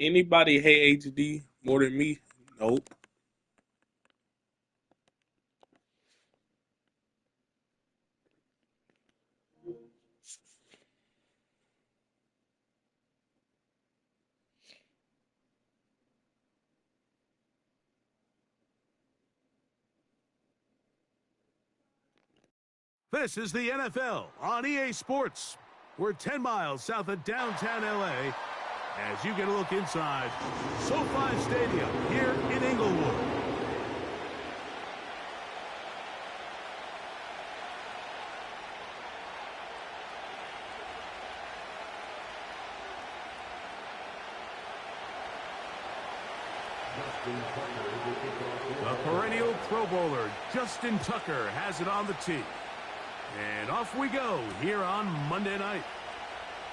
Anybody hate HD more than me? Nope. This is the NFL on EA Sports. We're 10 miles south of downtown LA as you get a look inside SoFi Stadium here in Inglewood. The perennial Pro Bowler Justin Tucker has it on the tee. And off we go here on Monday night.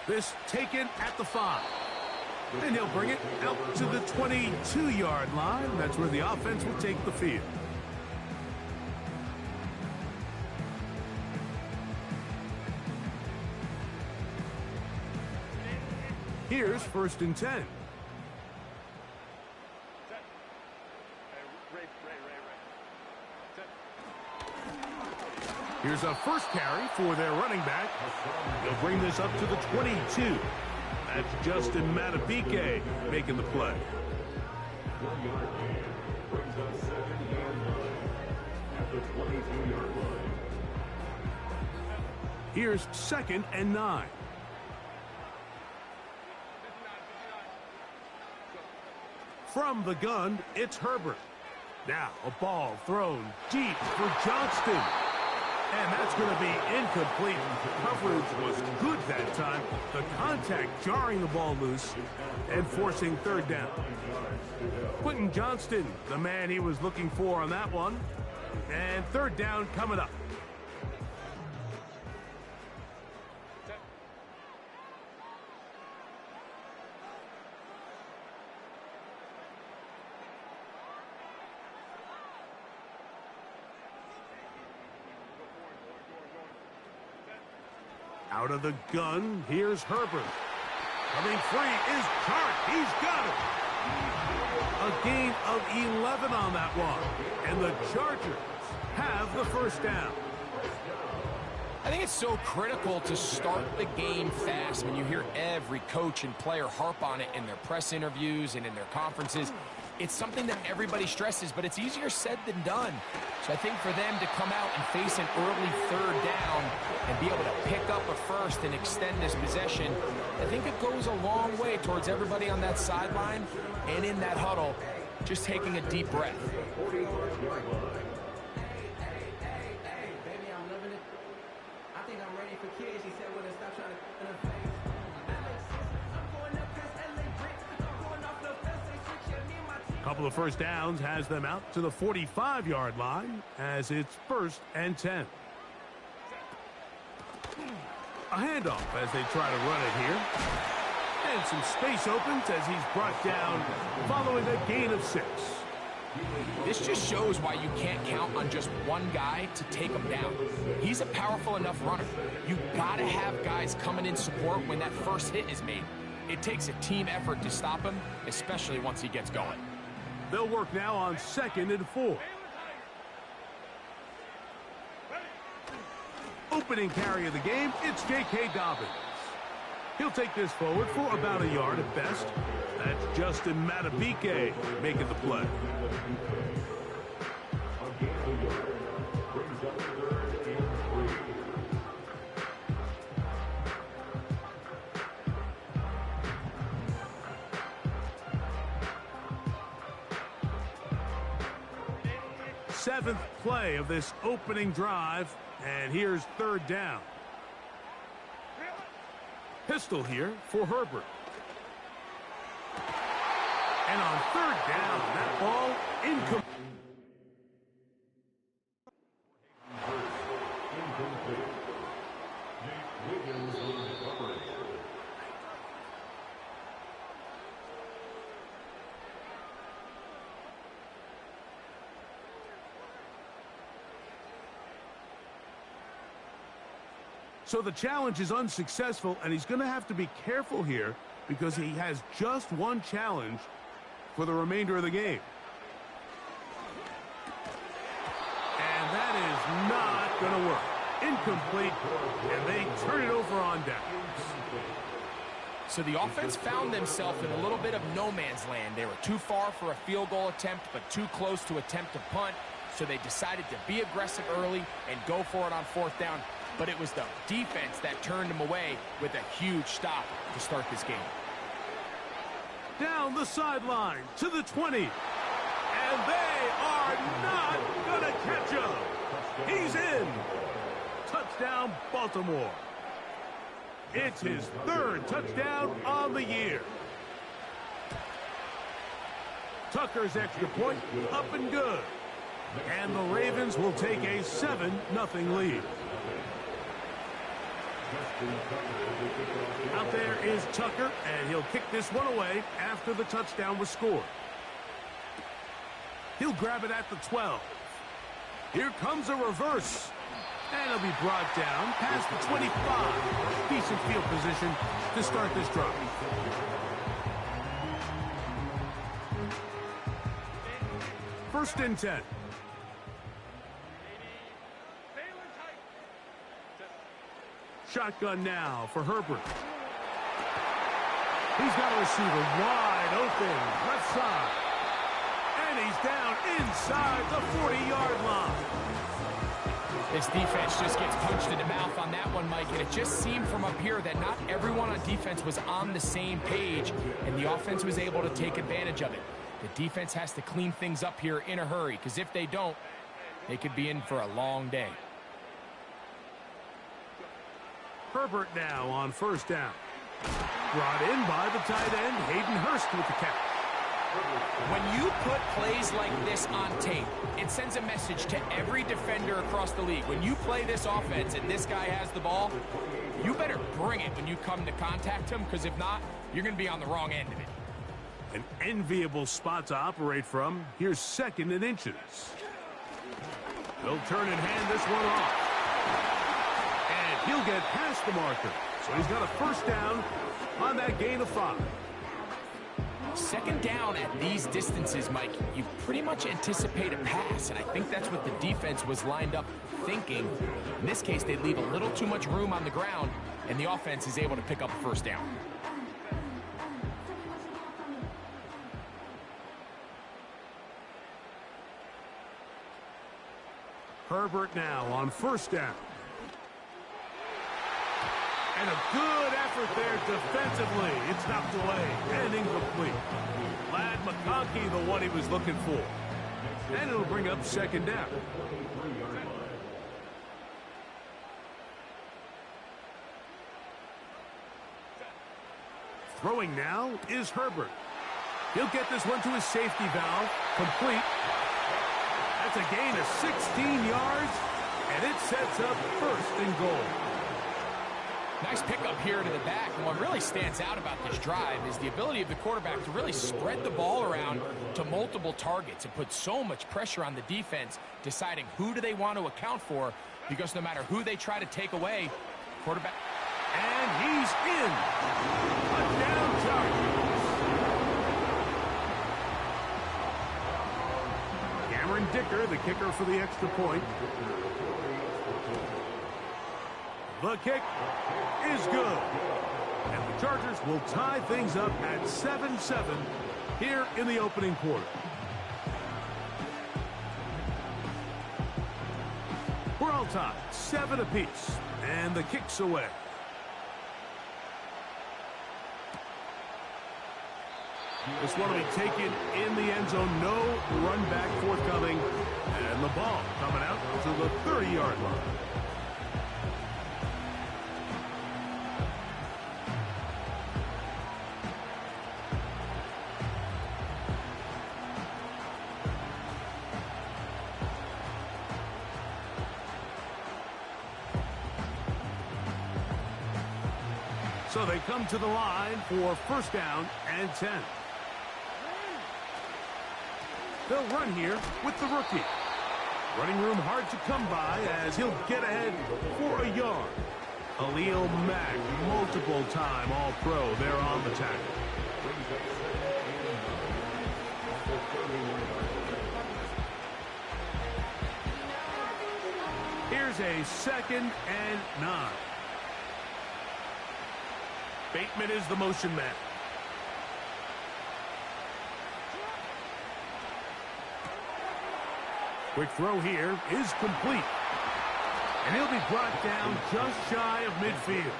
This taken at the 5. And he'll bring it out to the 22-yard line. That's where the offense will take the field. Here's 1st and 10. Here's a first carry for their running back. He'll bring this up to the 22. That's Justin Matabike making the play. Here's 2nd and 9. From the gun, it's Herbert. Now a ball thrown deep for Johnston. And that's going to be incomplete. Coverage was good that time. The contact jarring the ball loose and forcing 3rd down. Quentin Johnston, the man he was looking for on that one. And 3rd down coming up. Out of the gun, here's Herbert. Coming free is Chark. He's got it. A gain of 11 on that one. And the Chargers have the 1st down. I think it's so critical to start the game fast when you hear every coach and player harp on it in their press interviews and in their conferences. It's something that everybody stresses, but it's easier said than done. So I think for them to come out and face an early 3rd down and be able to pick up a 1st and extend this possession, I think it goes a long way towards everybody on that sideline and in that huddle just taking a deep breath. Couple of 1st downs has them out to the 45-yard line as it's 1st and 10. A handoff as they try to run it here. And some space opens as he's brought down following a gain of 6. This just shows why you can't count on just one guy to take him down. He's a powerful enough runner. You've got to have guys coming in support when that first hit is made. It takes a team effort to stop him, especially once he gets going. They'll work now on 2nd and 4. Opening carry of the game, it's J.K. Dobbins. He'll take this forward for about a yard at best. That's Justin Matabike making the play. Seventh play of this opening drive, and here's 3rd down. Pistol here for Herbert. And on 3rd down, that ball incomplete. So the challenge is unsuccessful, and he's going to have to be careful here because he has just one challenge for the remainder of the game. And that is not going to work. Incomplete, and they turn it over on downs. So the offense found themselves in a little bit of no man's land. They were too far for a field goal attempt, but too close to attempt a punt. So they decided to be aggressive early and go for it on fourth down. But it was the defense that turned them away with a huge stop to start this game. Down the sideline to the 20. And they are not going to catch him. He's in. Touchdown, Baltimore. It's his third touchdown on the year. Tucker's extra point up and good. And the Ravens will take a 7-0 lead. Out there is Tucker, and he'll kick this one away after the touchdown was scored. He'll grab it at the 12. Here comes a reverse. And he'll be brought down past the 25. Decent field position to start this drive. First and 10. Shotgun now for Herbert. He's got a receiver wide open, left side. And he's down inside the 40-yard line. This defense just gets punched in the mouth on that one, Mike, and it just seemed from up here that not everyone on defense was on the same page, and the offense was able to take advantage of it. The defense has to clean things up here in a hurry, because if they don't, they could be in for a long day. Herbert now on first down. Brought in by the tight end, Hayden Hurst with the catch. When you put plays like this on tape, it sends a message to every defender across the league. When you play this offense and this guy has the ball, you better bring it when you come to contact him, because if not, you're going to be on the wrong end of it. An enviable spot to operate from. Here's second and inches. They'll turn and hand this one off. And he'll get past the marker. So he's got a first down on that gain of 5. Second down at these distances, Mike, you pretty much anticipate a pass, and I think that's what the defense was lined up thinking. In this case, they leave a little too much room on the ground, and the offense is able to pick up a first down. Herbert now on first down. And a good effort there defensively. It's knocked away and incomplete. Ladd McConkey, the one he was looking for. And it'll bring up second down. Throwing now is Herbert. He'll get this one to his safety valve. Complete. That's a gain of 16 yards. And it sets up first and goal. Nice pickup here to the back. And what really stands out about this drive is the ability of the quarterback to really spread the ball around to multiple targets and put so much pressure on the defense, deciding who do they want to account for, because no matter who they try to take away, quarterback. And he's in. A down target. Cameron Dicker, the kicker for the extra point. The kick is good. And the Chargers will tie things up at 7-7 here in the opening quarter. We're all tied, 7 apiece. And the kick's away. This one will be taken in the end zone. No run back forthcoming. And the ball coming out to the 30-yard line. So they come to the line for first down and 10. They'll run here with the rookie. Running room hard to come by as he'll get ahead for a yard. Khalil Mack, multiple-time All-Pro there on the tackle. Here's a 2nd and 9. Bateman is the motion man. Quick throw here is complete. And he'll be brought down just shy of midfield.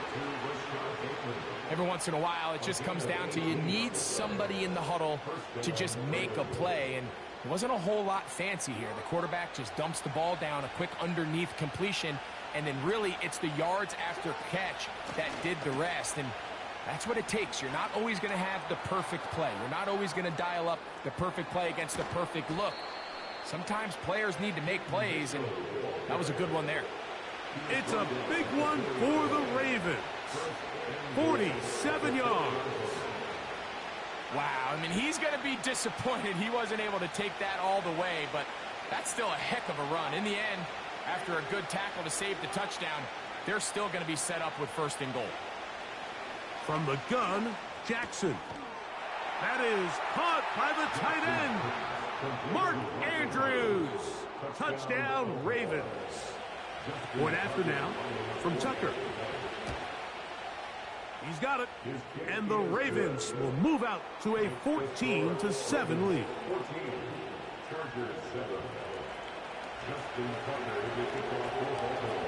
Every once in a while, it just comes down to you need somebody in the huddle to just make a play. And it wasn't a whole lot fancy here. The quarterback just dumps the ball down, a quick underneath completion, and then really it's the yards after catch that did the rest. And that's what it takes. You're not always going to have the perfect play. You're not always going to dial up the perfect play against the perfect look. Sometimes players need to make plays, and that was a good one there. It's a big one for the Ravens. 47 yards. Wow, I mean, he's going to be disappointed he wasn't able to take that all the way, but that's still a heck of a run. In the end, after a good tackle to save the touchdown, they're still going to be set up with 1st and goal. From the gun, Jackson. That is caught by the tight end, Mark Andrews. Touchdown, Ravens. Point after now from Tucker. He's got it. And the Ravens will move out to a 14-7 lead.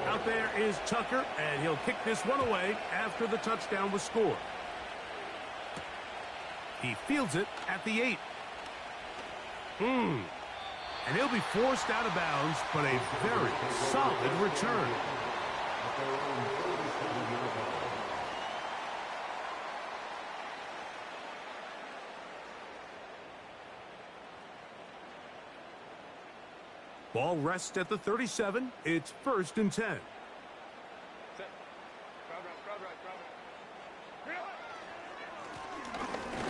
Out there is Tucker, and he'll kick this one away after the touchdown was scored. He fields it at the 8. And he'll be forced out of bounds, but a very solid return. Ball rests at the 37. It's 1st and 10.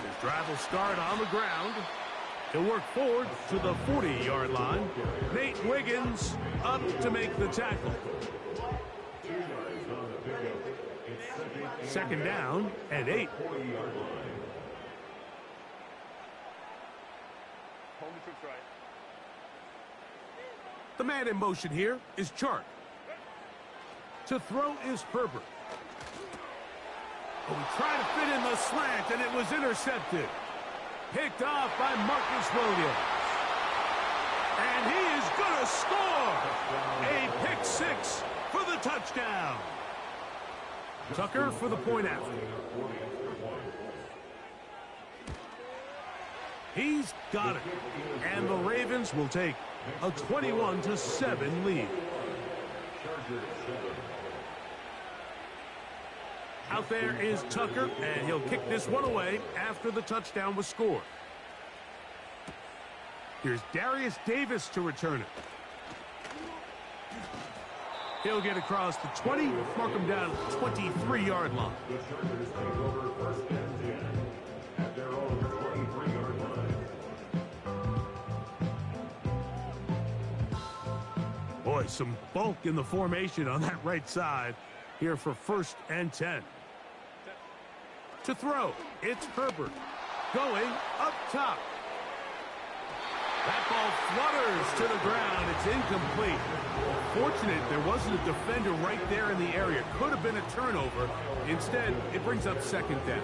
His drive will start on the ground. He'll work forward to the 40-yard line. Nate Wiggins up to make the tackle. 2nd down and 8. The man in motion here is Chark. To throw is Herbert. Oh, he tried to fit in the slant, and it was intercepted. Picked off by Marcus Williams. And he is going to score. A pick 6 for the touchdown. Tucker for the point after. He's got it. And the Ravens will take a 21-7 lead. Out there is Tucker, and he'll kick this one away after the touchdown was scored. Here's Darius Davis to return it. He'll get across the 20, mark him down at the 23-yard line. Boy, some bulk in the formation on that right side here for 1st and 10. To throw, it's Herbert going up top. That ball flutters to the ground. It's incomplete. Fortunate there wasn't a defender right there in the area. Could have been a turnover. Instead, it brings up 2nd down.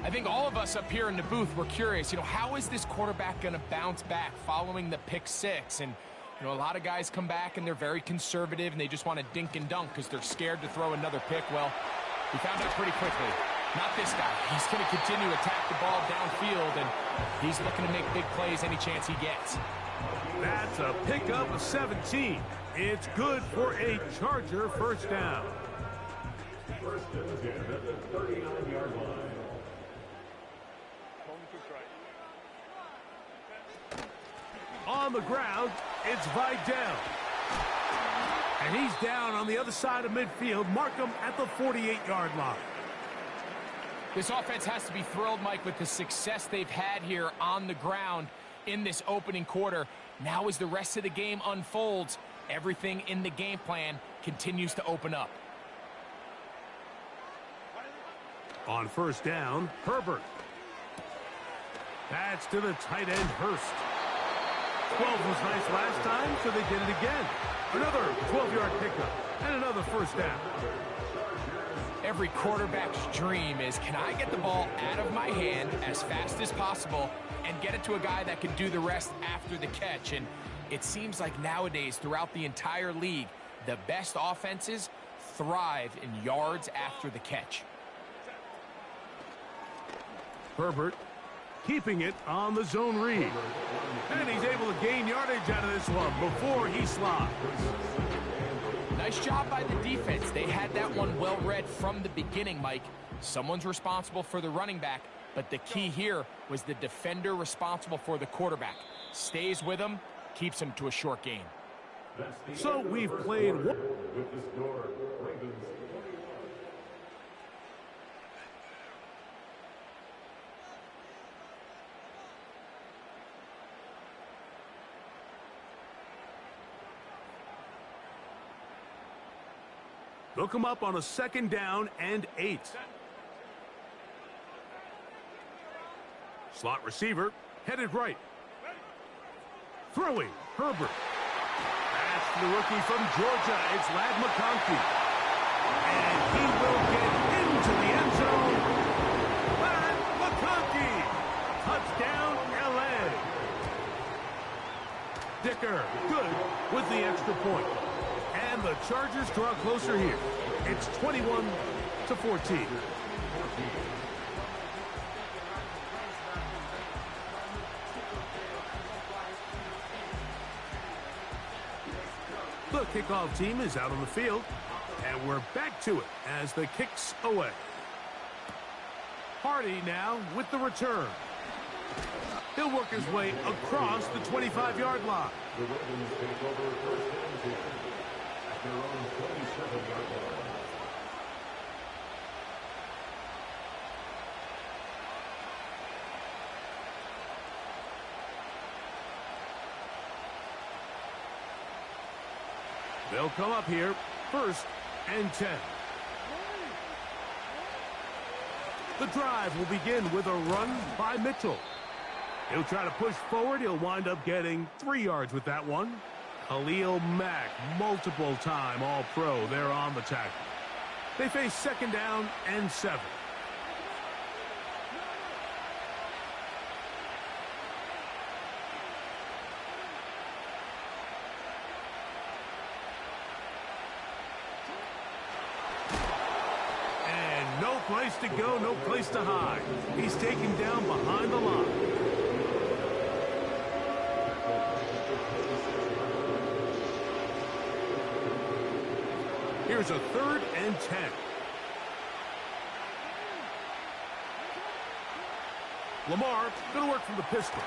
I think all of us up here in the booth were curious, how is this quarterback going to bounce back following the pick 6? And, a lot of guys come back and they're very conservative and they just want to dink and dunk because they're scared to throw another pick. Well, we found out pretty quickly. Not this guy. He's going to continue to attack the ball downfield, and he's looking to make big plays any chance he gets. That's a pickup of 17. It's good for a Charger 1st down. 1st and 10 at the 39-yard line. On the ground, it's Vidal. And he's down on the other side of midfield. Mark him at the 48-yard line. This offense has to be thrilled, Mike, with the success they've had here on the ground in this opening quarter. Now as the rest of the game unfolds, everything in the game plan continues to open up. On first down, Herbert. That's to the tight end, Hurst. 12 was nice last time, so they did it again. Another 12-yard pickup and another first down. Every quarterback's dream is, can I get the ball out of my hand as fast as possible and get it to a guy that can do the rest after the catch? And it seems like nowadays, throughout the entire league, the best offenses thrive in yards after the catch. Herbert keeping it on the zone read. And he's able to gain yardage out of this one before he slides. Nice job by the defense. They had that one well read from the beginning, Mike. Someone's responsible for the running back, but the key here was the defender responsible for the quarterback. Stays with him, keeps him to a short gain. So we've played one. They'll come up on a second down and 8. Slot receiver, headed right. Throwing, Herbert. That's the rookie from Georgia. It's Lad McConkey. And he will get into the end zone. Lad McConkey. Touchdown, L.A. Dicker, good with the extra point. And the Chargers draw closer here. It's 21-14. The kickoff team is out on the field, and we're back to it as the kick's away. Hardy now with the return. He'll work his way across the 25-yard line. They'll come up here, 1st and 10. The drive will begin with a run by Mitchell. He'll try to push forward. He'll wind up getting 3 yards with that one. Khalil Mack, multiple-time All-Pro there on the tackle. They face 2nd down and 7. And no place to go, no place to hide. He's taken down behind the line. Here's a 3rd and 10. Lamar going to work from the pistol.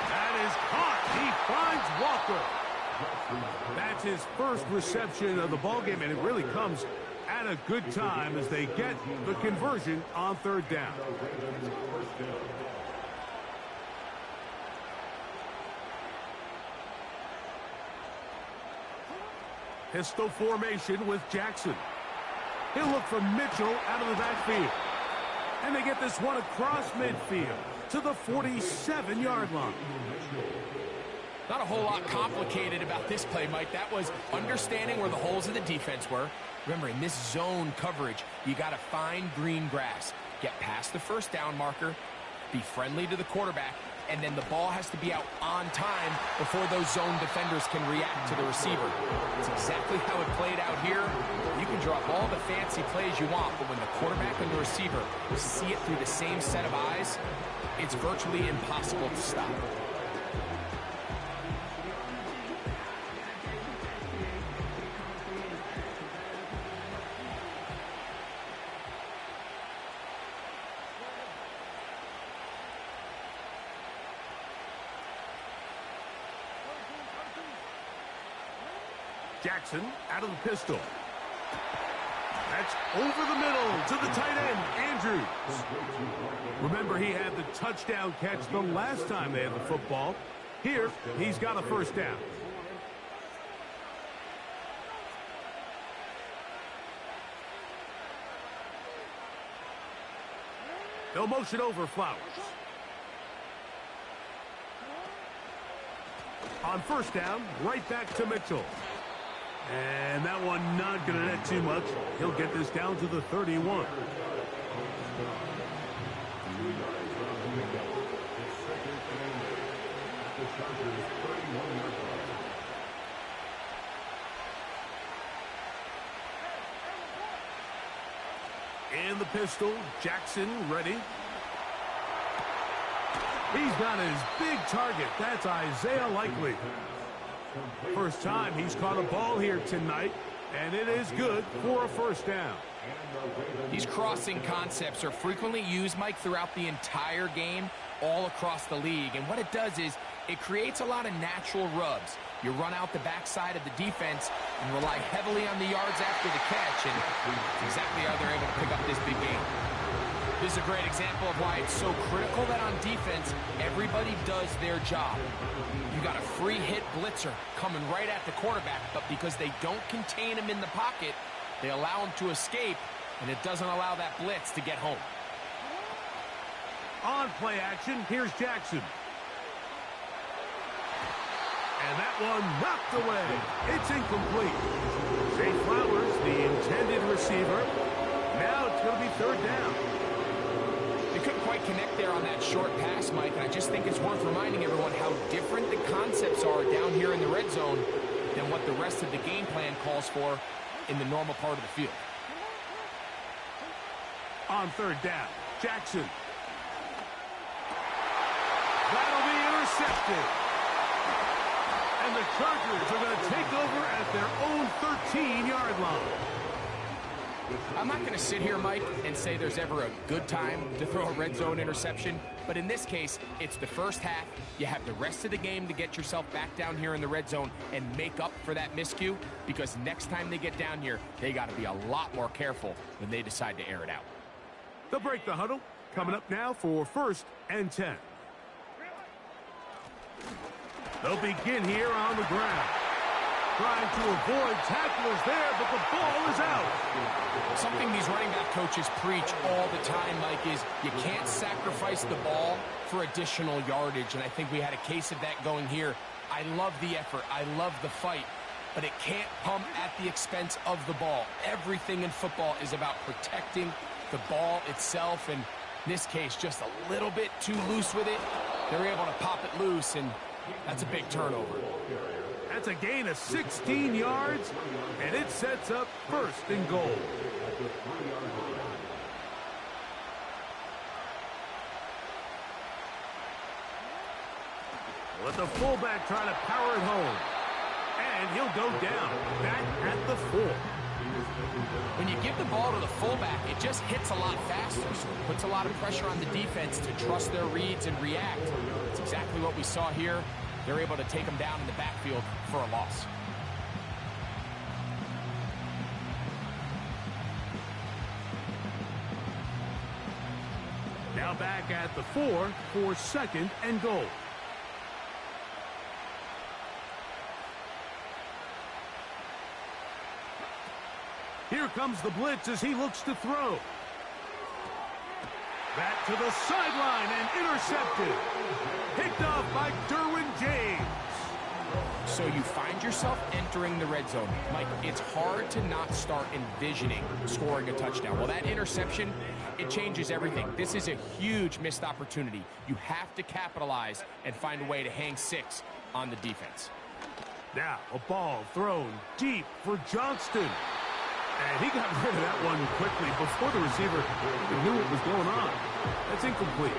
That is caught. He finds Walker. That's his first reception of the ballgame, and it really comes at a good time as they get the conversion on 3rd down. Pistol formation with Jackson. He'll look for Mitchell out of the backfield. And they get this one across midfield to the 47-yard line. Not a whole lot complicated about this play, Mike. That was understanding where the holes of the defense were. Remember, in this zone coverage, you got to find green grass. Get past the 1st down marker, be friendly to the quarterback, and then the ball has to be out on time before those zone defenders can react to the receiver. It's exactly how it played out here. You can draw all the fancy plays you want, but when the quarterback and the receiver see it through the same set of eyes, it's virtually impossible to stop. Jackson out of the pistol. That's over the middle to the tight end, Andrews. Remember, he had the touchdown catch the last time they had the football. Here, he's got a 1st down. They'll motion over Flowers. On first down, right back to Mitchell. And that one not going to net too much. He'll get this down to the 31. In the pistol, Jackson ready. He's got his big target. That's Isaiah Likely. First time he's caught a ball here tonight, and it is good for a first down. These crossing concepts are frequently used, Mike, throughout the entire game, all across the league. And what it does is it creates a lot of natural rubs. You run out the backside of the defense and rely heavily on the yards after the catch, and it's exactly how they're able to pick up this big game. This is a great example of why it's so critical that on defense, everybody does their job. You got a free hit blitzer coming right at the quarterback, but because they don't contain him in the pocket, they allow him to escape, and it doesn't allow that blitz to get home. On play action, here's Jackson. And that one knocked away. It's incomplete. Zay Flowers, the intended receiver. Now it's going to be third down. They couldn't quite connect there on that short pass, Mike, and I just think it's worth reminding everyone how different the concepts are down here in the red zone than what the rest of the game plan calls for in the normal part of the field. On third down, Jackson. That'll be intercepted. And the Chargers are going to take over at their own 13-yard line. I'm not going to sit here, Mike, and say there's ever a good time to throw a red zone interception, but in this case, it's the first half. You have the rest of the game to get yourself back down here in the red zone and make up for that miscue, because next time they get down here, they got to be a lot more careful when they decide to air it out. They'll break the huddle. Coming up now for 1st and 10. They'll begin here on the ground. Trying to avoid tacklers there, but the ball is out. Something these running back coaches preach all the time, Mike, is you can't sacrifice the ball for additional yardage, and I think we had a case of that going here. I love the effort. I love the fight, but it can't come at the expense of the ball. Everything in football is about protecting the ball itself, and in this case, just a little bit too loose with it. They're able to pop it loose, and that's a big turnover. That's a gain of 16 yards, and it sets up 1st and goal. Let the fullback try to power it home. And he'll go down, back at the 4. When you give the ball to the fullback, it just hits a lot faster, so it puts a lot of pressure on the defense to trust their reads and react. It's exactly what we saw here. They're able to take them down in the backfield for a loss. Now back at the 4 for 2nd and goal. Here comes the blitz as he looks to throw. Back to the sideline and intercepted. Picked off by Derwin James. So you find yourself entering the red zone. Mike, it's hard to not start envisioning scoring a touchdown. Well, that interception, it changes everything. This is a huge missed opportunity. You have to capitalize and find a way to hang 6 on the defense. Now a ball thrown deep for Johnston. And he got rid of that one quickly before the receiver even knew what was going on. That's incomplete.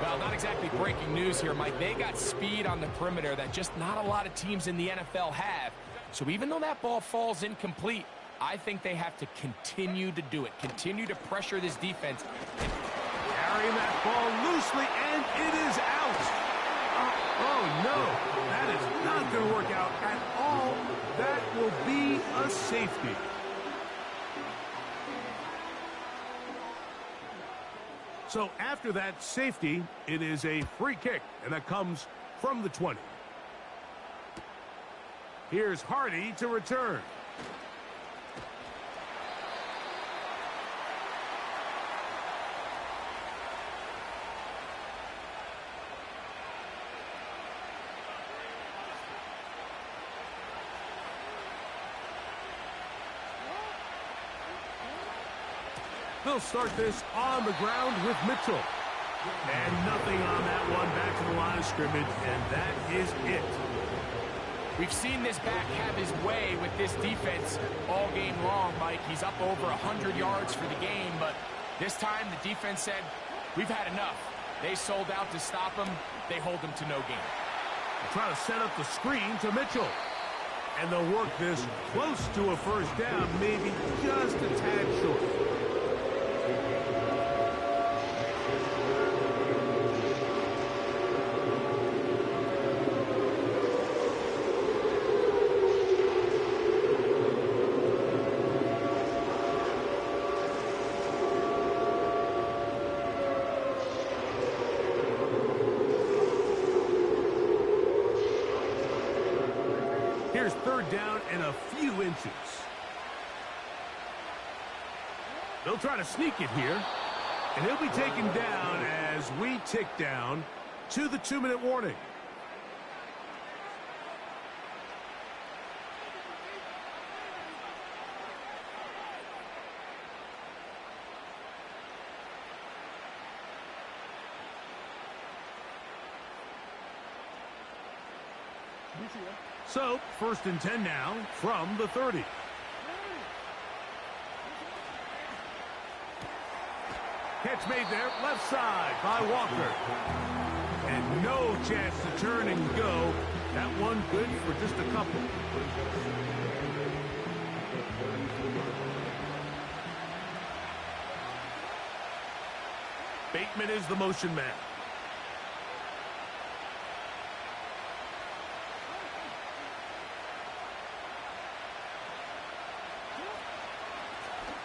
Well, not exactly breaking news here, Mike. They got speed on the perimeter that just not a lot of teams in the NFL have. So even though that ball falls incomplete, I think they have to continue to do it. Continue to pressure this defense. Carrying that ball loosely, and it is out. Oh, no. That is not going to work out at all. That will be a safety. So after that safety, it is a free kick, and that comes from the 20. Here's Hardy to return. They'll start this on the ground with Mitchell. And nothing on that one. Back to the line of scrimmage, and that is it. We've seen this back have his way with this defense all game long, Mike. He's up over 100 yards for the game, but this time the defense said, we've had enough. They sold out to stop him. They hold him to no gain. They'll try to set up the screen to Mitchell. And they'll work this close to a first down, maybe just a tad short. Here's third down and a few inches. They'll try to sneak it here. And he'll be taken down as we tick down to the 2-minute warning. So, 1st and 10 now from the 30. Catch made there, left side by Walker. And no chance to turn and go. That one good for just a couple. Bateman is the motion man.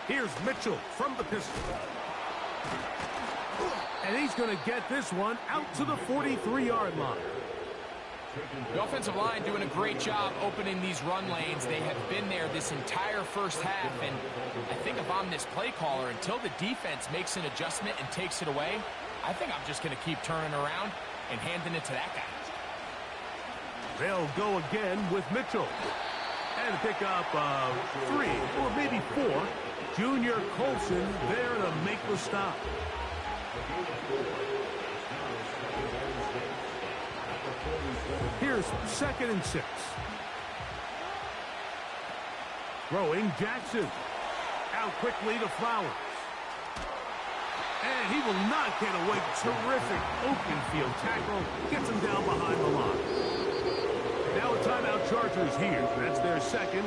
Here's Mitchell from the pistol. And he's going to get this one out to the 43-yard line. The offensive line doing a great job opening these run lanes. They have been there this entire first half. And I think if I'm this play caller, until the defense makes an adjustment and takes it away, I think I'm just going to keep turning around and handing it to that guy. They'll go again with Mitchell. And pick up 3 or maybe 4. Junior Colson there to make the stop. Here's 2nd and 6. Throwing Jackson. Out quickly to Flowers. And he will not get away. Terrific open field tackle. Gets him down behind the line. Now a timeout Chargers here. That's their second.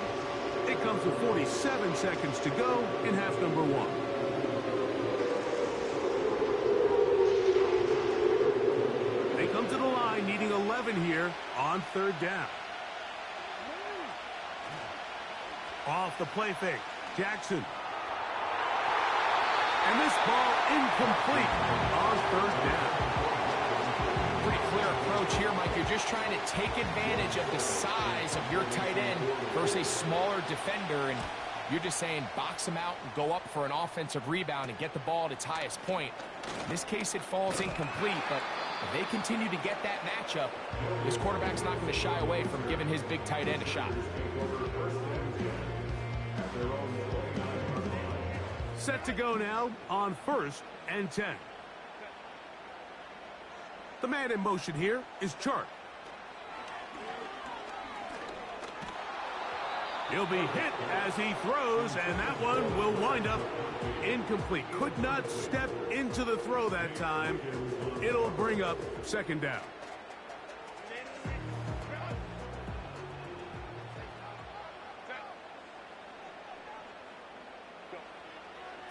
It comes with 47 seconds to go in half number 1. They come to the line needing 11 here on 3rd down. Off the play fake. Jackson. And this ball incomplete on 3rd down. Pretty clear approach here, Mike. You're just trying to take advantage of the size of your tight end versus a smaller defender, and you're just saying box him out and go up for an offensive rebound and get the ball at its highest point. In this case, it falls incomplete, but if they continue to get that matchup, this quarterback's not going to shy away from giving his big tight end a shot. Set to go now on 1st and 10. The man in motion here is Chart. He'll be hit as he throws, and that one will wind up incomplete. Could not step into the throw that time. It'll bring up 2nd down.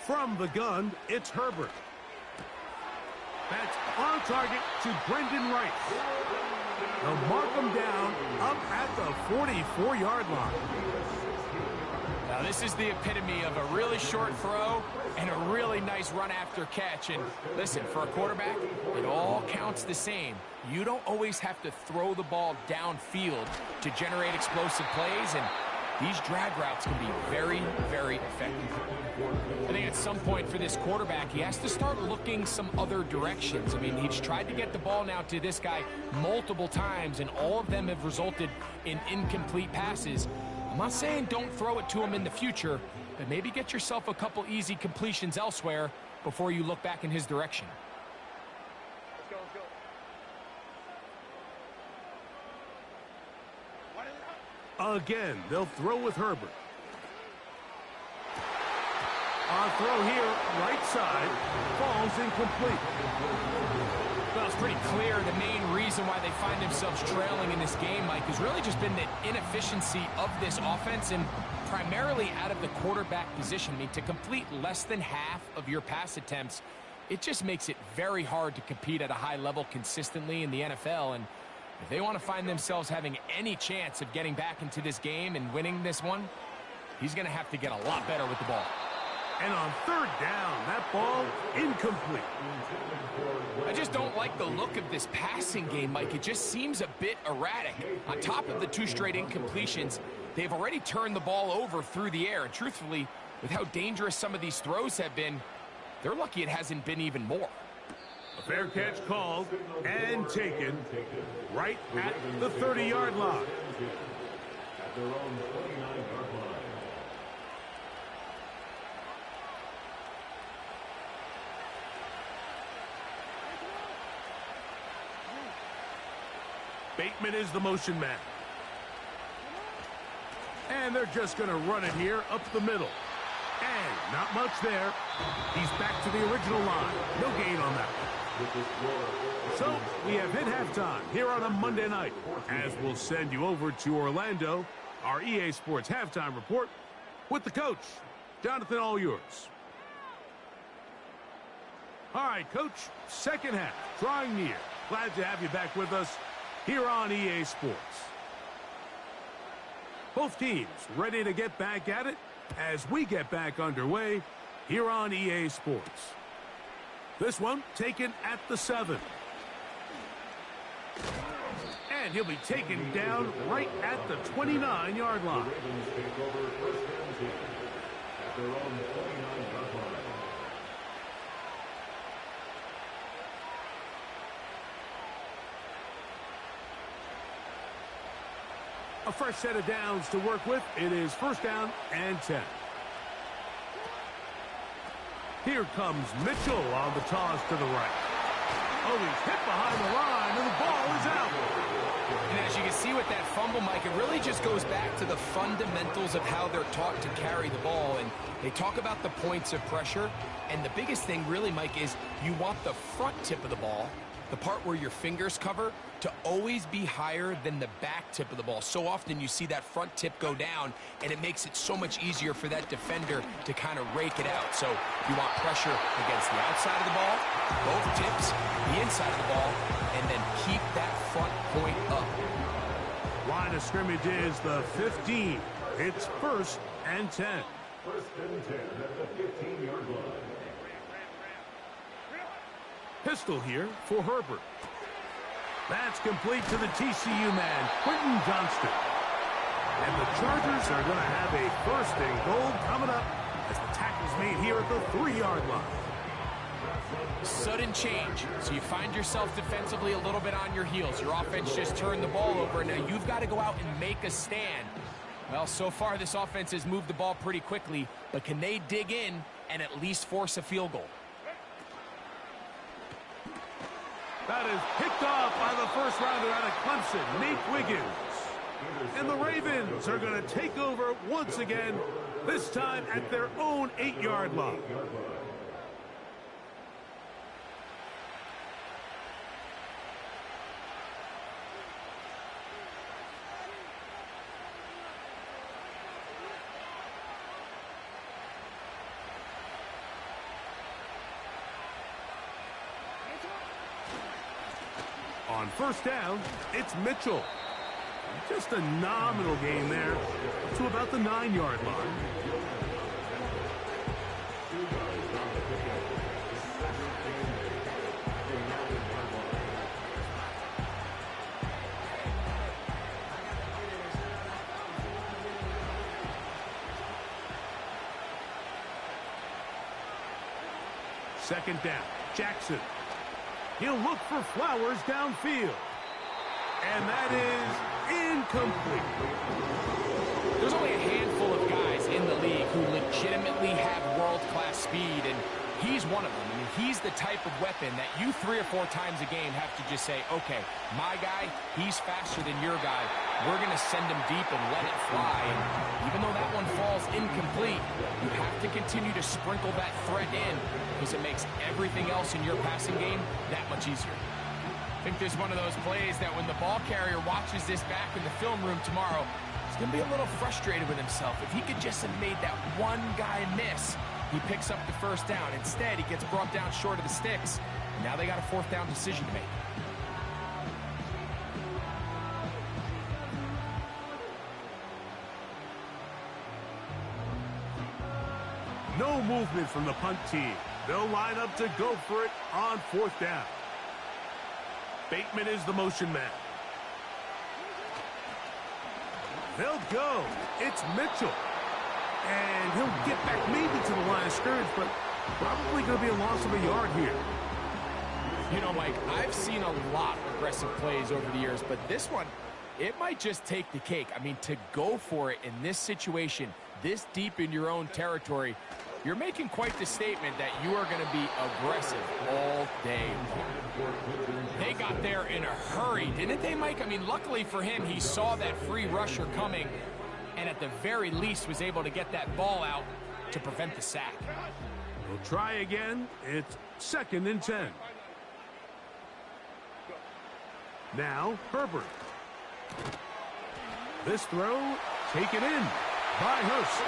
From the gun, it's Herbert. That's on target to Brendan Rice. They'll mark him down up at the 44-yard line. Now, this is the epitome of a really short throw and a really nice run after catch. And listen, for a quarterback, it all counts the same. You don't always have to throw the ball downfield to generate explosive plays, and these drag routes can be very, very effective. I think at some point for this quarterback, he has to start looking some other directions. I mean, he's tried to get the ball now to this guy multiple times, and all of them have resulted in incomplete passes. I'm not saying don't throw it to him in the future, but maybe get yourself a couple easy completions elsewhere before you look back in his direction. Again, they'll throw with Herbert. On throw here, right side, falls incomplete. Well, it's pretty clear the main reason why they find themselves trailing in this game, Mike, has really just been the inefficiency of this offense and primarily out of the quarterback position. I mean, to complete less than half of your pass attempts, it just makes it very hard to compete at a high level consistently in the NFL. And if they want to find themselves having any chance of getting back into this game and winning this one, he's going to have to get a lot better with the ball. And on third down, that ball incomplete. I just don't like the look of this passing game, Mike. It just seems a bit erratic. On top of the 2 straight incompletions, they've already turned the ball over through the air. And truthfully, with how dangerous some of these throws have been, they're lucky it hasn't been even more. A fair catch called and taken right at the 30-yard line. At their own 29-yard line. Bateman is the motion man. And they're just going to run it here up the middle. And not much there. He's back to the original line. No gain on that. So we have hit halftime here on a Monday night, as we'll send you over to Orlando, our EA Sports halftime report with the coach. Jonathan, all yours. All right, Coach, second half, drawing near. Glad to have you back with us here on EA Sports. Both teams ready to get back at it as we get back underway here on EA Sports. This one taken at the 7. And he'll be taken down right at the 29-yard line. A fresh set of downs to work with. It is first down and 10. Here comes Mitchell on the toss to the right. Oh, he's hit behind the line, and the ball is out. And as you can see with that fumble, Mike, it really just goes back to the fundamentals of how they're taught to carry the ball. And they talk about the points of pressure. And the biggest thing really, Mike, is you want the front tip of the ball, the part where your fingers cover, to always be higher than the back tip of the ball. So often you see that front tip go down, and it makes it so much easier for that defender to kind of rake it out. So you want pressure against the outside of the ball, both tips, the inside of the ball, and then keep that front point up. Line of scrimmage is the 15. It's first and 10. First and 10 at the 15-yard line. Pistol here for Herbert. That's complete to the TCU man, Quentin Johnston. And the Chargers are going to have a first and goal coming up as the tackle's made here at the 3-yard line. Sudden change. So you find yourself defensively a little bit on your heels. Your offense just turned the ball over. Now you've got to go out and make a stand. Well, so far this offense has moved the ball pretty quickly, but can they dig in and at least force a field goal? That is picked off by the first rounder out of Clemson, Nate Wiggins. And the Ravens are going to take over once again, this time at their own 8-yard line. On first down, it's Mitchell. Just a nominal gain there to about the 9-yard line. Second down, Jackson. He'll look for Flowers downfield. And that is incomplete. There's only a handful of guys in the league who legitimately have world-class speed, and he's one of them. I mean, he's the type of weapon that you 3 or 4 times a game have to just say, okay, my guy, he's faster than your guy. We're going to send him deep and let it fly. And even though that one falls incomplete, you have to continue to sprinkle that threat in because it makes everything else in your passing game that much easier. I think there's one of those plays that when the ball carrier watches this back in the film room tomorrow, he's going to be a little frustrated with himself. If he could just have made that one guy miss, he picks up the first down. Instead, he gets brought down short of the sticks. And now they got a 4th down decision to make. No movement from the punt team. They'll line up to go for it on 4th down. Bateman is the motion man. They'll go. It's Mitchell. And he'll get back maybe to the line of scrimmage, but probably going to be a loss of a yard here. You know, Mike, I've seen a lot of aggressive plays over the years, but this one, it might just take the cake. I mean, to go for it in this situation, this deep in your own territory, you're making quite the statement that you are going to be aggressive all day long. They got there in a hurry, didn't they, Mike? I mean, luckily for him, he saw that free rusher coming and at the very least was able to get that ball out to prevent the sack. We'll try again. It's 2nd and 10. Now, Herbert. This throw taken in by Hurst.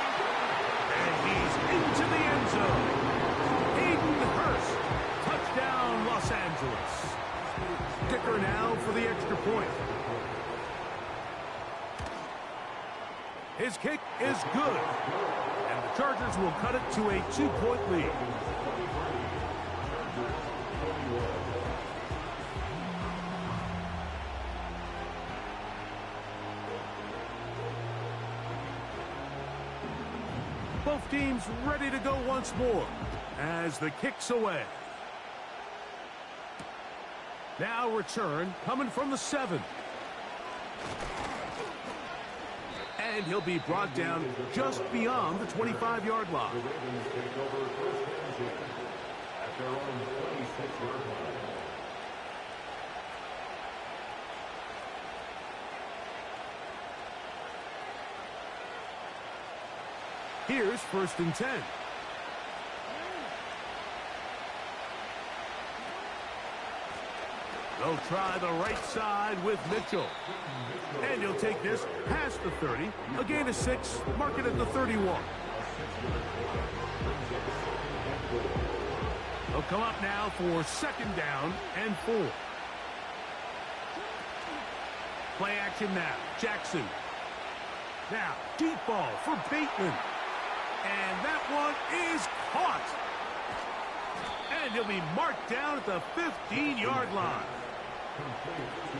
And he's into the end zone. Hayden Hurst. Touchdown, Los Angeles. Kicker now for the extra point. His kick is good. And the Chargers will cut it to a 2-point lead. Both teams ready to go once more as the kick's away. Now return coming from the 7. And he'll be brought down just beyond the 25-yard line. Here's 1st and 10. They'll try the right side with Mitchell. And he'll take this past the 30. A gain of 6. Mark it at the 31. They'll come up now for 2nd down and 4. Play action now. Jackson. Now, deep ball for Bateman. And that one is caught. And he'll be marked down at the 15-yard line.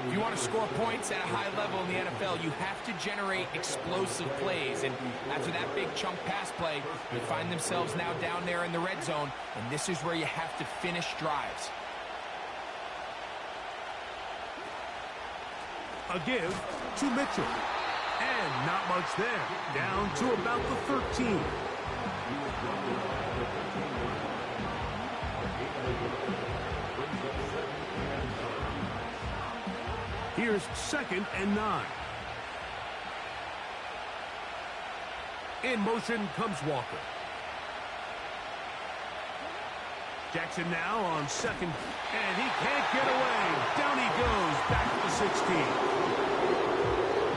If you want to score points at a high level in the NFL, you have to generate explosive plays. And after that big chunk pass play, they find themselves now down there in the red zone. And this is where you have to finish drives. A give to Mitchell. And not much there. Down to about the 13. Here's 2nd and 9. In motion comes Walker. Jackson now on 2nd. And he can't get away. Down he goes. Back to the 16.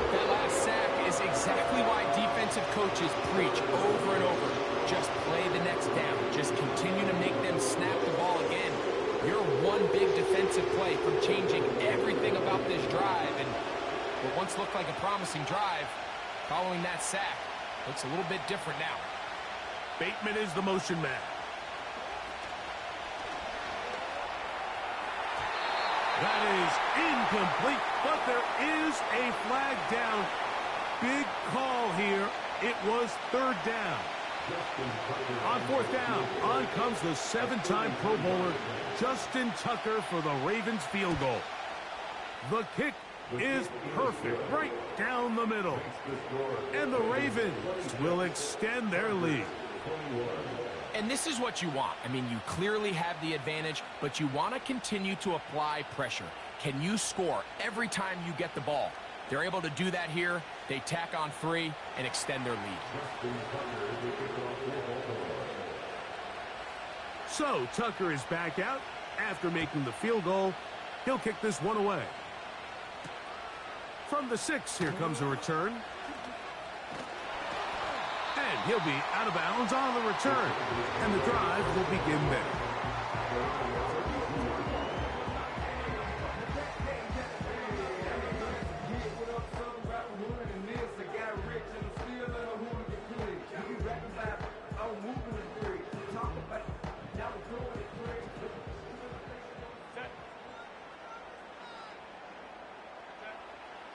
That last sack is exactly why defensive coaches preach over and over. Just play the next down. Just continue to make them snap the ball again. You're one big defensive play from changing everything about this drive. And what once looked like a promising drive, following that sack, looks a little bit different now. Bateman is the motion man. That is incomplete, but there is a flag down. Big call here. It was 3rd down. On 4th down, on comes the 7-time Pro Bowler, Justin Tucker, for the Ravens field goal. The kick is perfect, right down the middle. And the Ravens will extend their lead. And this is what you want. I mean, you clearly have the advantage, but you want to continue to apply pressure. Can you score every time you get the ball? They're able to do that here. They tack on 3 and extend their lead. So Tucker is back out after making the field goal. He'll kick this one away. From the 6, here comes a return. And he'll be out of bounds on the return. And the drive will begin there.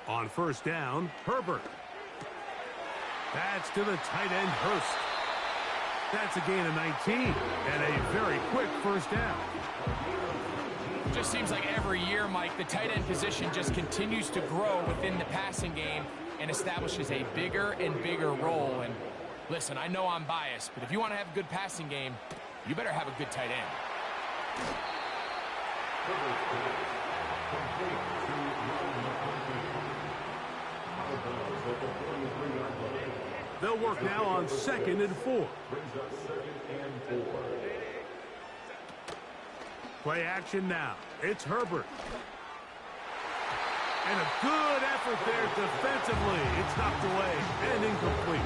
On first down, Herbert. That's to the tight end, Hurst. That's a gain of 19 and a very quick first down. Just seems like every year, Mike, the tight end position just continues to grow within the passing game and establishes a bigger and bigger role. And listen, I know I'm biased, but if you want to have a good passing game, you better have a good tight end. They'll work now on 2nd and 4. Play action now. It's Herbert. And a good effort there defensively. It's knocked away and incomplete.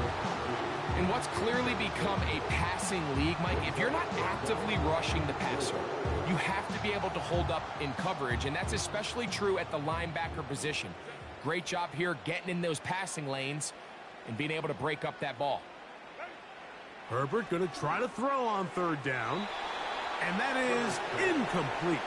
In what's clearly become a passing league, Mike, if you're not actively rushing the passer, you have to be able to hold up in coverage, and that's especially true at the linebacker position. Great job here getting in those passing lanes and being able to break up that ball. Herbert going to try to throw on 3rd down. And that is incomplete.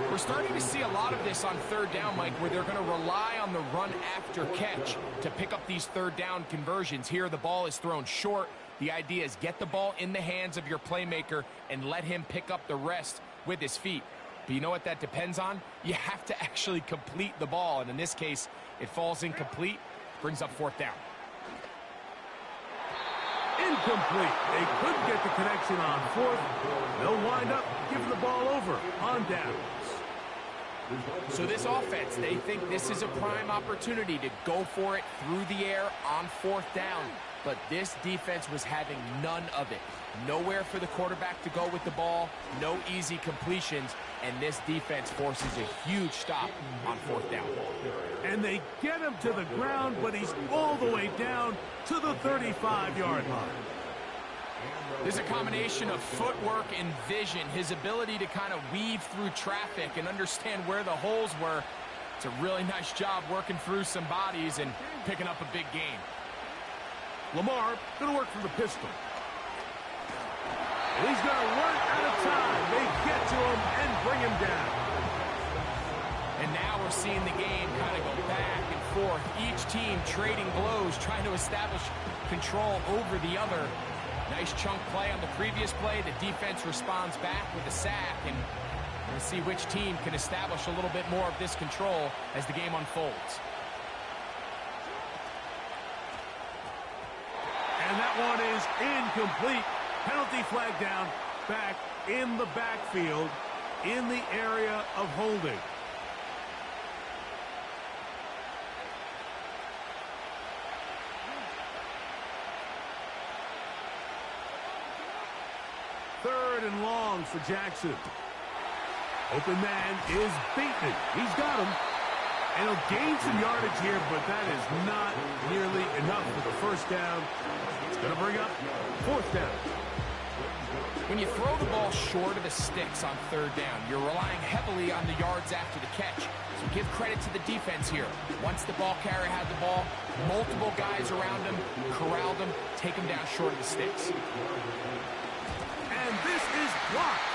We're starting to see a lot of this on 3rd down, Mike, where they're going to rely on the run after catch to pick up these 3rd down conversions. Here, the ball is thrown short. The idea is get the ball in the hands of your playmaker and let him pick up the rest with his feet. But you know what that depends on? You have to actually complete the ball. And in this case, it falls incomplete, brings up 4th down. Incomplete. They couldn't get the connection on 4th. They'll wind up giving the ball over on downs. So this offense, they think this is a prime opportunity to go for it through the air on 4th down. But this defense was having none of it. Nowhere for the quarterback to go with the ball, no easy completions, and this defense forces a huge stop on 4th down. And they get him to the ground, but he's all the way down to the 35-yard line. There's a combination of footwork and vision, his ability to kind of weave through traffic and understand where the holes were. It's a really nice job working through some bodies and picking up a big gain. Lamar going to work from the pistol. And he's going to run out of time. They get to him and bring him down. And now we're seeing the game kind of go back and forth. Each team trading blows, trying to establish control over the other. Nice chunk play on the previous play. The defense responds back with a sack. And we'll see which team can establish a little bit more of this control as the game unfolds. And that one is incomplete. Penalty flag down, back in the backfield, in the area of holding. Third and long for Jackson. Open man is Bateman. He's got him. And he'll gain some yardage here, but that is not nearly enough for the first down. It's going to bring up 4th down. When you throw the ball short of the sticks on 3rd down, you're relying heavily on the yards after the catch. So give credit to the defense here. Once the ball carrier had the ball, multiple guys around him, corralled him, take him down short of the sticks. And this is blocked.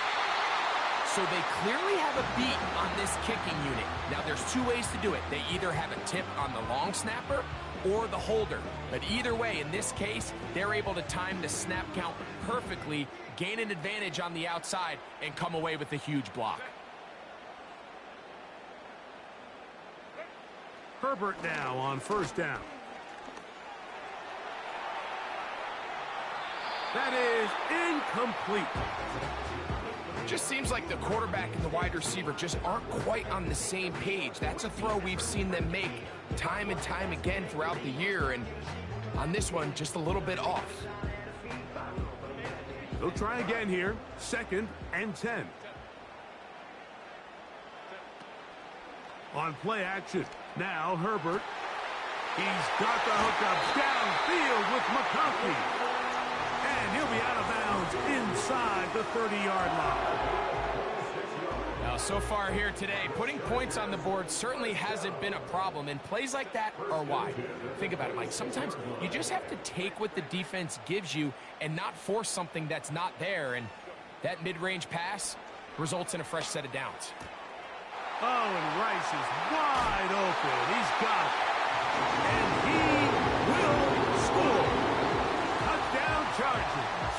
So they clearly have a beat on this kicking unit. Now there's 2 ways to do it. They either have a tip on the long snapper or the holder. But either way, in this case, they're able to time the snap count perfectly, gain an advantage on the outside, and come away with a huge block. Herbert now on first down. That is incomplete. Just seems like the quarterback and the wide receiver just aren't quite on the same page. That's a throw we've seen them make time and time again throughout the year, and on this one, just a little bit off. They'll try again here. 2nd and 10. On play action. Now Herbert. He's got the hookup downfield with McConkey. And he'll be out of bounds inside the 30-yard line. Now, so far here today, putting points on the board certainly hasn't been a problem, and plays like that are why. Think about it, Mike. Sometimes you just have to take what the defense gives you and not force something that's not there, and that mid-range pass results in a fresh set of downs. Oh, and Rice is wide open. He's got it. And he will score. Touchdown Chargers.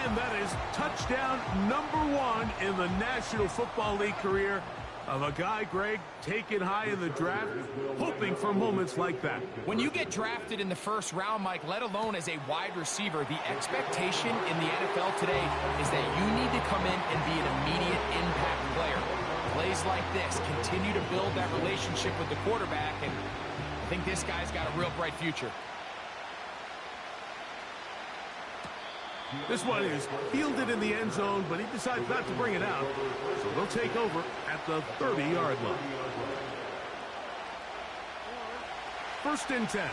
And that is touchdown number 1 in the National Football League career of a guy, Greg, taken high in the draft, hoping for moments like that. When you get drafted in the first round, Mike, let alone as a wide receiver, the expectation in the NFL today is that you need to come in and be an immediate impact player. Plays like this continue to build that relationship with the quarterback, and I think this guy's got a real bright future. This one is fielded in the end zone, but he decides not to bring it out. So they'll take over at the 30-yard line. 1st and 10.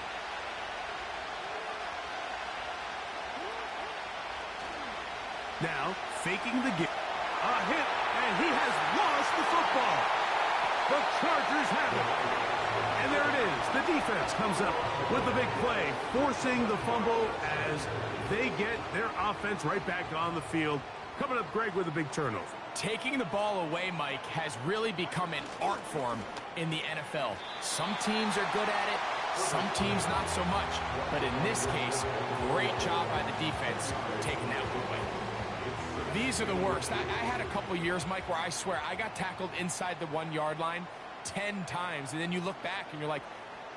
Now, faking the give. A hit, and he has lost the football. The Chargers have it. And there it is. The defense comes up with the big play, forcing the fumble as they get their offense right back on the field. Coming up, Greg, with a big turnover. Taking the ball away, Mike, has really become an art form in the NFL. Some teams are good at it, some teams not so much. But in this case, great job by the defense taking that one away. These are the worst. I had a couple years, Mike, where I swear I got tackled inside the 1-yard line 10 times, and then you look back and you're like,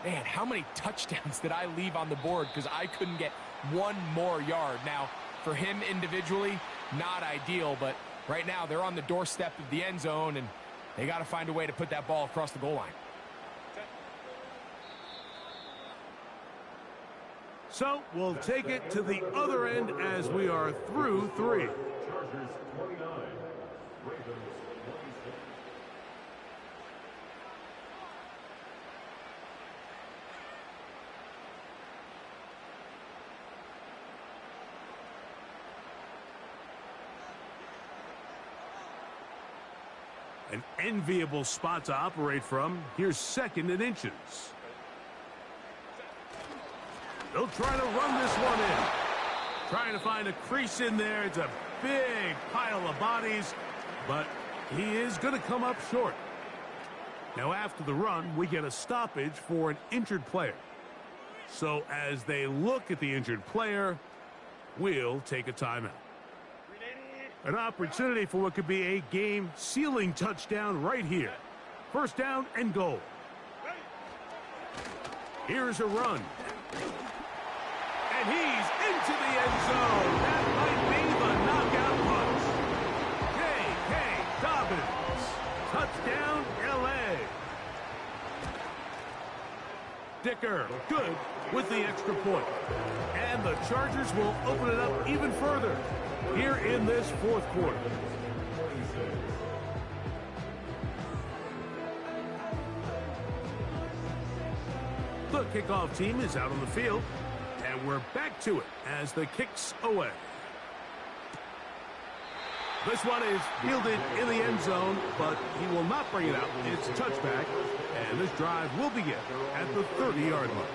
man, how many touchdowns did I leave on the board because I couldn't get one more yard? Now, for him individually, not ideal, but right now they're on the doorstep of the end zone, and they got to find a way to put that ball across the goal line. So we'll take it to the other end as we are through 3. An enviable spot to operate from. Here's 2nd and inches. They'll try to run this one in. Trying to find a crease in there. It's a big pile of bodies, but he is going to come up short. Now after the run, we get a stoppage for an injured player. So as they look at the injured player, we'll take a timeout. An opportunity for what could be a game-sealing touchdown right here. 1st down and goal. Here's a run. And he's into the end zone. That might be the knockout punch. J.K. Dobbins. Touchdown, L.A. Dicker, good with the extra point. And the Chargers will open it up even further here in this 4th quarter. The kickoff team is out on the field, and we're back to it as the kick's away. This one is fielded in the end zone, but he will not bring it out. It's touchback, and this drive will begin at the 30-yard line.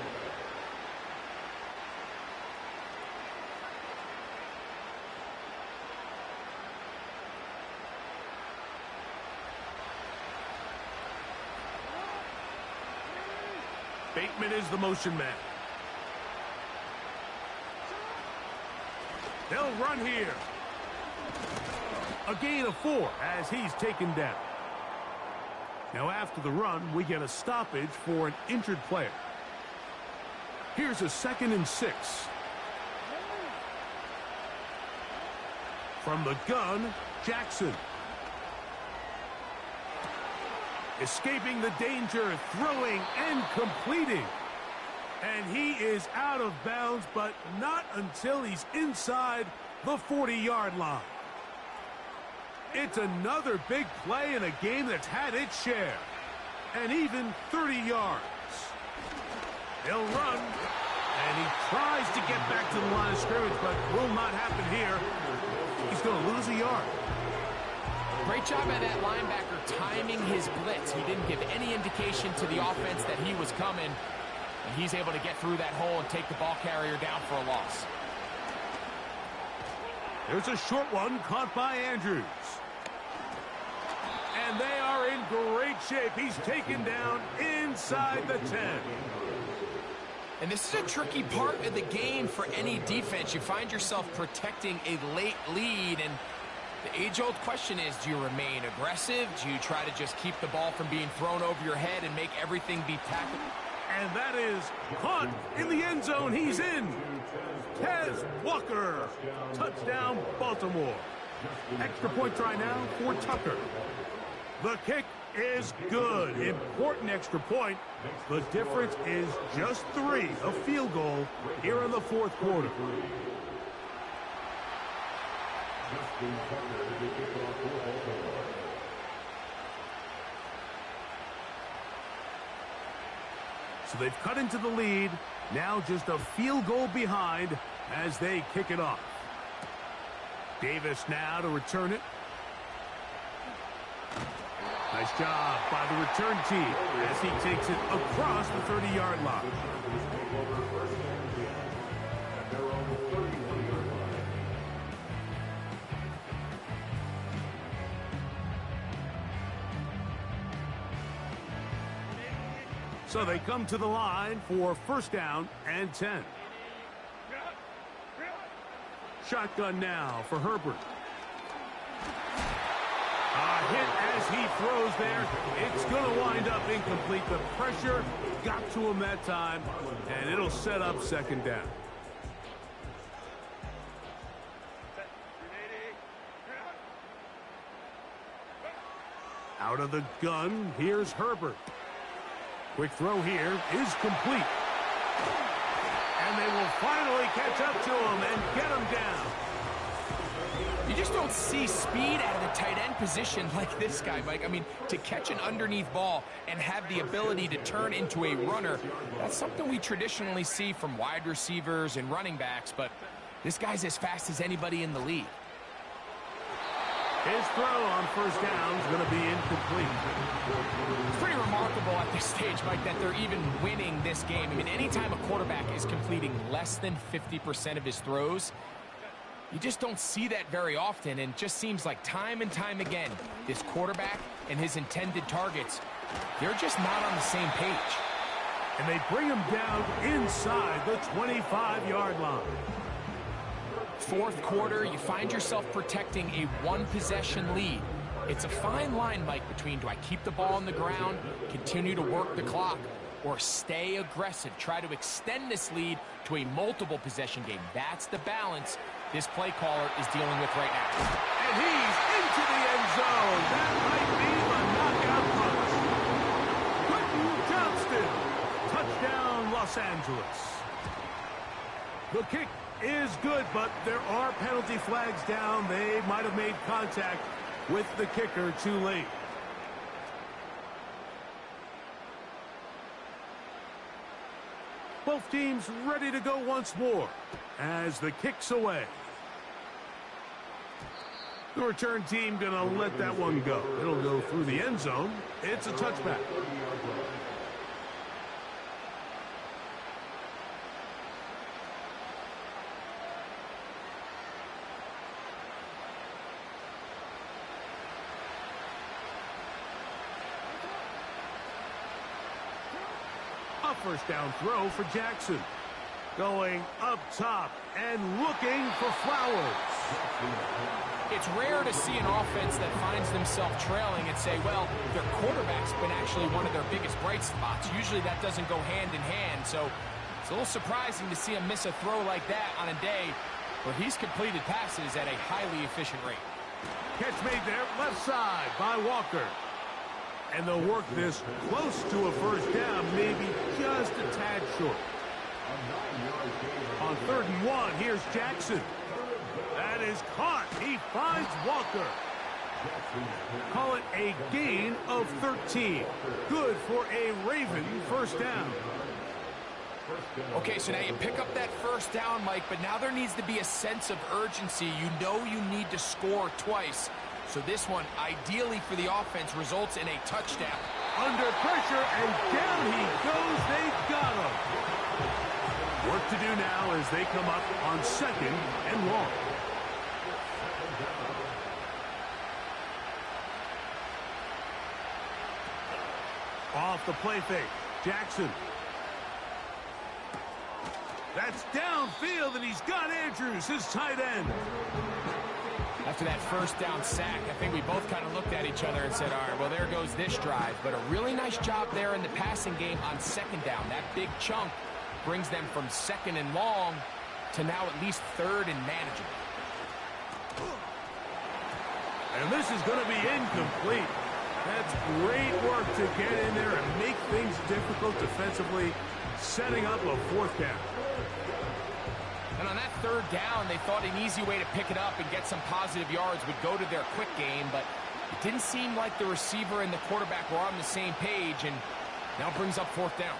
Bateman is the motion man. They'll run here. A gain of 4 as he's taken down. Now after the run, we get a stoppage for an injured player. Here's a 2nd and 6. From the gun, Jackson. Escaping the danger, throwing and completing. And he is out of bounds, but not until he's inside the 40-yard line. It's another big play in a game that's had its share. And even 30 yards. He'll run, and he tries to get back to the line of scrimmage, but will not happen here. He's going to lose a yard. Great job by that linebacker timing his blitz. He didn't give any indication to the offense that he was coming. And he's able to get through that hole and take the ball carrier down for a loss. There's a short one caught by Andrews. And they are in great shape. He's taken down inside the 10. And this is a tricky part of the game for any defense. You find yourself protecting a late lead, and the age-old question is, do you remain aggressive? Do you try to just keep the ball from being thrown over your head and make everything be tackled? And that is caught in the end zone. He's in. Tez Walker. Touchdown, Baltimore. Extra point try now for Tucker. The kick is good. Important extra point. The difference is just 3, a field goal here in the 4th quarter. So they've cut into the lead. Now just a field goal behind as they kick it off. Davis now to return it. Nice job by the return team as he takes it across the 30-yard line. So they come to the line for 1st down and 10. Shotgun now for Herbert. A hit as he throws there. It's going to wind up incomplete. The pressure got to him that time, and it'll set up 2nd down. Out of the gun, here's Herbert. Quick throw here is complete. And they will finally catch up to him and get him down. You just don't see speed out of the tight end position like this guy, Mike. I mean, to catch an underneath ball and have the ability to turn into a runner, that's something we traditionally see from wide receivers and running backs, but this guy's as fast as anybody in the league. His throw on 1st down is going to be incomplete. It's pretty remarkable at this stage, Mike, that they're even winning this game. I mean, anytime a quarterback is completing less than 50% of his throws, you just don't see that very often, and it just seems like time and time again, this quarterback and his intended targets, they're just not on the same page. And they bring him down inside the 25-yard line. 4th quarter, you find yourself protecting a 1-possession lead. It's a fine line, Mike, between do I keep the ball on the ground, continue to work the clock, or stay aggressive, try to extend this lead to a multiple possession game. That's the balance this play caller is dealing with right now. And he's into the end zone. That might be the knockout punch. Quentin Johnston, touchdown Los Angeles. The kick is good, but there are penalty flags down. They might have made contact with the kicker too late. Both teams ready to go once more as the kick's away. The return team going to let that one go. It'll go through the end zone. It's a touchback. A 1st down throw for Jackson. Going up top and looking for Flowers. It's rare to see an offense that finds themselves trailing and say, well, their quarterback's been actually one of their biggest bright spots. Usually that doesn't go hand in hand, so it's a little surprising to see him miss a throw like that on a day where he's completed passes at a highly efficient rate. Catch made there, left side by Walker. And they'll work this close to a first down, maybe just a tad short. On 3rd and 1, here's Jackson. That is caught. He finds Walker. Call it a gain of 13. Good for a Raven first down. Okay, so now you pick up that first down, Mike, but now there needs to be a sense of urgency. You know you need to score twice. So this one, ideally for the offense, results in a touchdown. Under pressure, and down he goes. They've got him. Work to do now as they come up on 2nd and long. Off the play fake, Jackson. That's downfield, and he's got Andrews, his tight end. After that first down sack, I think we both kind of looked at each other and said, all right, well, there goes this drive. But a really nice job there in the passing game on 2nd down. That big chunk brings them from 2nd and long to now at least 3rd and manageable. And this is going to be incomplete. That's great work to get in there and make things difficult defensively, setting up a 4th down. And on that 3rd down, they thought an easy way to pick it up and get some positive yards would go to their quick game, but it didn't seem like the receiver and the quarterback were on the same page, and now brings up 4th down.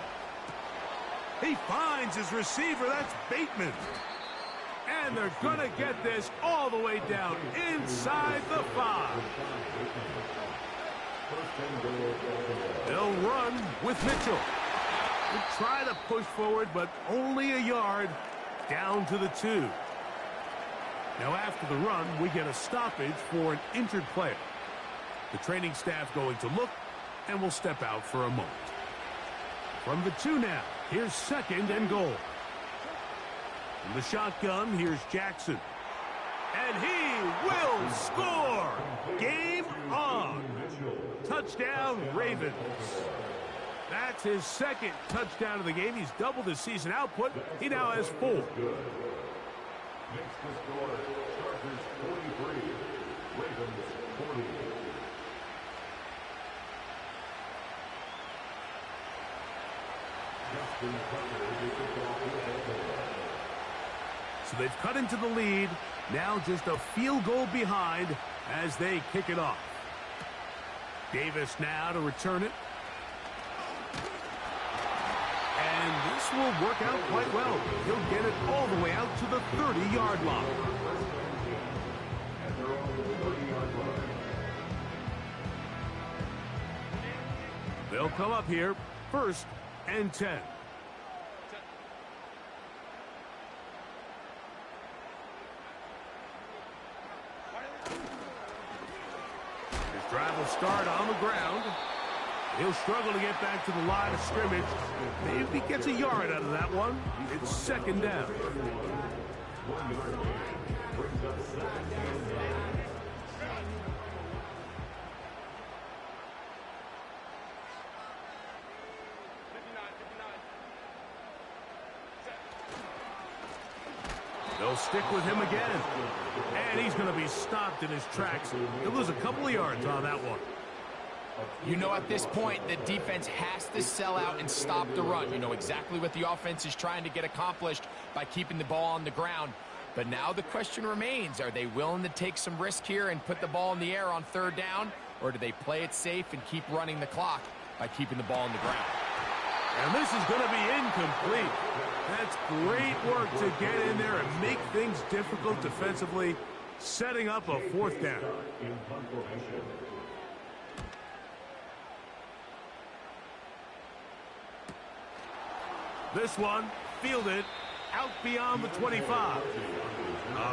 He finds his receiver. That's Bateman. And they're going to get this all the way down inside the 5. They'll run with Mitchell. They try to push forward, but only a yard. Down to the 2. Now after the run, we get a stoppage for an injured player. The training staff going to look, and will step out for a moment. From the 2 now, here's 2nd and goal. From the shotgun, here's Jackson. And he will score! Game on! Touchdown, Ravens. That's his 2nd touchdown of the game. He's doubled his season output. He now has 4. Next to score, Chargers 43, Ravens 40. So they've cut into the lead. Now just a field goal behind as they kick it off. Davis now to return it. And this will work out quite well. He'll get it all the way out to the 30-yard line. They'll come up here, 1st and 10. His drive will start on the ground. He'll struggle to get back to the line of scrimmage. Maybe gets a yard out of that one. It's 2nd down. They'll stick with him again. And he's going to be stopped in his tracks. He'll lose a couple of yards on that one. You know, at this point, the defense has to sell out and stop the run. You know exactly what the offense is trying to get accomplished by keeping the ball on the ground. But now the question remains, are they willing to take some risk here and put the ball in the air on 3rd down? Or do they play it safe and keep running the clock by keeping the ball on the ground? And this is going to be incomplete. That's great work to get in there and make things difficult defensively, setting up a 4th down. This one fielded out beyond the 25.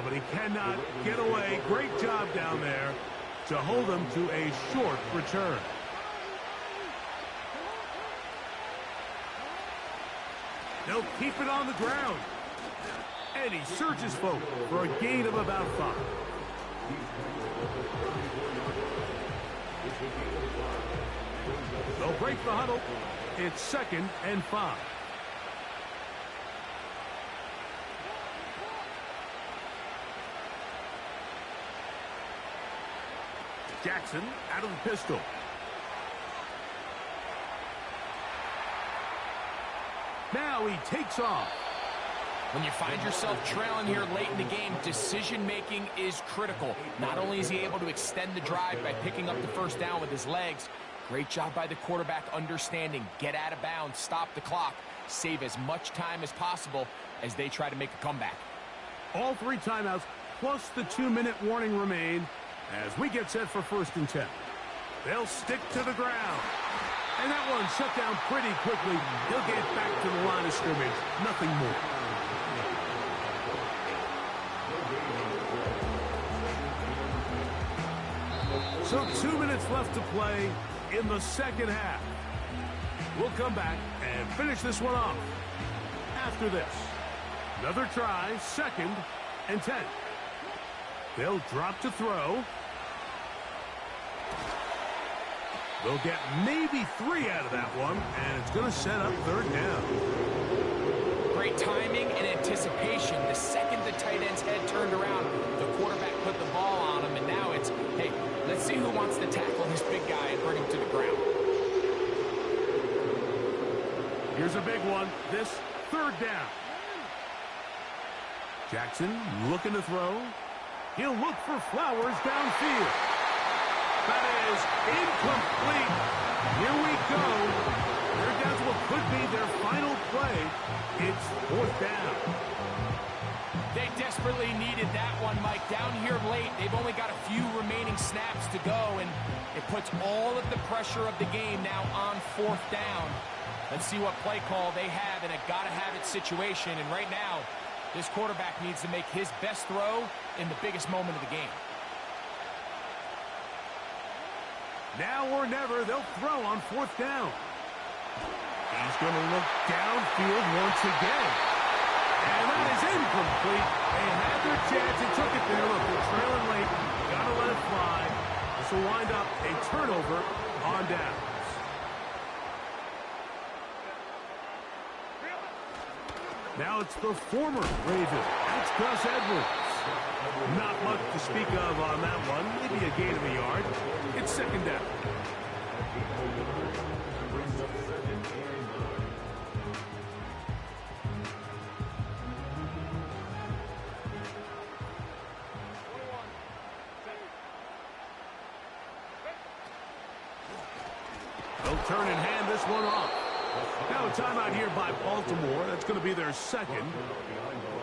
But he cannot get away. Great job down there to hold him to a short return. They'll keep it on the ground. And he searches for a gain of about 5. They'll break the huddle. It's 2nd and 5. Jackson out of the pistol. Now he takes off. When you find yourself trailing here late in the game, decision-making is critical. Not only is he able to extend the drive by picking up the first down with his legs, great job by the quarterback understanding, get out of bounds, stop the clock, save as much time as possible as they try to make a comeback. All 3 timeouts plus the 2-minute warning remain as we get set for 1st and 10. They'll stick to the ground. And that one shut down pretty quickly. He'll get back to the line of scrimmage. Nothing more. So 2 minutes left to play in the 2nd half. We'll come back and finish this one off after this. Another try, 2nd and 10. They'll drop to throw. They'll get maybe 3 out of that one, and it's going to set up 3rd down. Great timing and anticipation. The second the tight end's head turned around, the quarterback put the ball on him, and now it's, hey, let's see who wants to tackle this big guy and bring him to the ground. Here's a big one. This 3rd down. Jackson looking to throw. He'll look for Flowers downfield. That is incomplete. Here we go. They're down to what could be their final play. It's 4th down. They desperately needed that one, Mike. Down here late, they've only got a few remaining snaps to go, and it puts all of the pressure of the game now on 4th down. Let's see what play call they have in a gotta-have-it situation, and right now, this quarterback needs to make his best throw in the biggest moment of the game. Now or never, they'll throw on 4th down. He's going to look downfield once again. And that is incomplete. They had their chance and took it there. Look, they're trailing late. Got to let it fly. This will wind up a turnover on downs. Now it's the former Raven. That's Gus Edwards. Not much to speak of on that one. Maybe a gain of a yard. It's 2nd down. They'll turn and hand this one off. Now a timeout here by Baltimore. That's going to be their 2nd.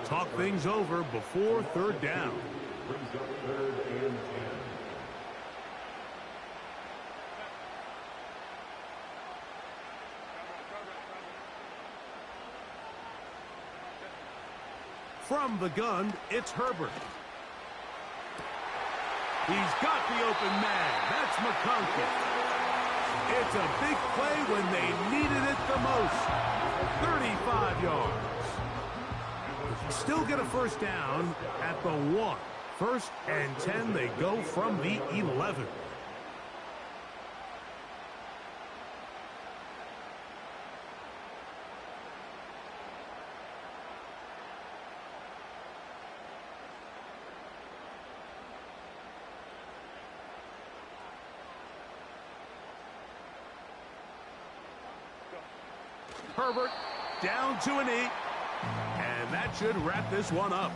Talk things over before 3rd down. From the gun, it's Herbert. He's got the open man. That's McConkey. It's a big play when they needed it the most. 35 yards. Still get a 1st down at the 1. 1st and 10, they go from the 11. Herbert down to a knee. And that should wrap this one up.